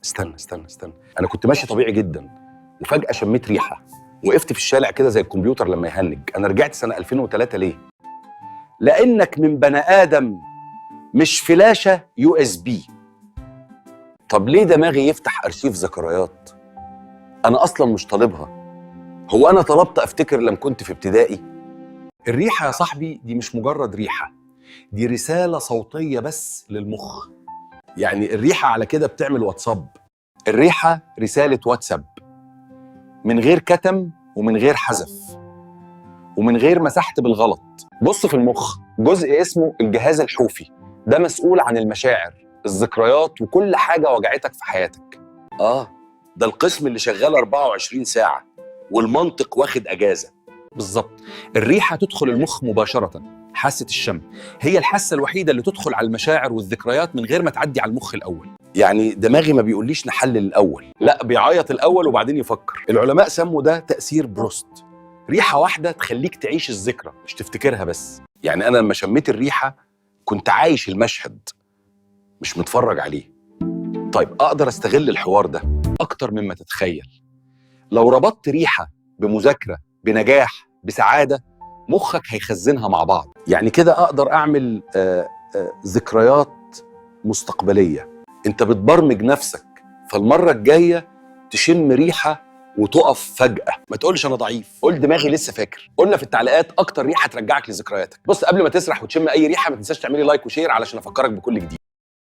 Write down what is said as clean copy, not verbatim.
استنى. انا كنت ماشي طبيعي جدا وفجأة شميت ريحة، وقفت في الشارع كده زي الكمبيوتر لما يهنج. انا رجعت سنة 2003 ليه؟ لانك من بني ادم مش فلاشة USB. طب ليه دماغي يفتح ارشيف ذكريات انا اصلا مش طالبها؟ هو انا طلبت افتكر لما كنت في ابتدائي؟ الريحة يا صاحبي دي مش مجرد ريحة، دي رسالة صوتية بس للمخ. يعني الريحة على كده بتعمل واتساب. الريحة رسالة واتساب من غير كتم ومن غير حذف ومن غير ما سحت بالغلط. بص في المخ جزء اسمه الجهاز الحوفي، ده مسؤول عن المشاعر، الذكريات، وكل حاجة وجعتك في حياتك. ده القسم اللي شغال 24 ساعة والمنطق واخد أجازة. بالظبط. الريحة تدخل المخ مباشرة. حاسة الشم هي الحاسة الوحيدة اللي تدخل على المشاعر والذكريات من غير ما تعدي على المخ الأول. يعني دماغي ما بيقوليش نحلل الأول، لا بيعيط الأول وبعدين يفكر. العلماء سموا ده تأثير بروست. ريحة واحدة تخليك تعيش الذكرى مش تفتكرها بس. يعني أنا لما شميت الريحة كنت عايش المشهد مش متفرج عليه. طيب أقدر أستغل الحوار ده أكتر مما تتخيل. لو ربطت ريحة بمذاكرة، بنجاح، بسعادة، مخك هيخزنها مع بعض. يعني كده أقدر أعمل ذكريات مستقبلية. أنت بتبرمج نفسك، فالمرة الجاية تشم ريحة وتقف فجأة. ما تقولش أنا ضعيف، قول دماغي لسه فاكر. قلنا في التعليقات أكتر ريحة ترجعك لذكرياتك. بص قبل ما تسرح وتشم أي ريحة ما تنساش تعملي لايك وشير علشان أفكرك بكل جديد.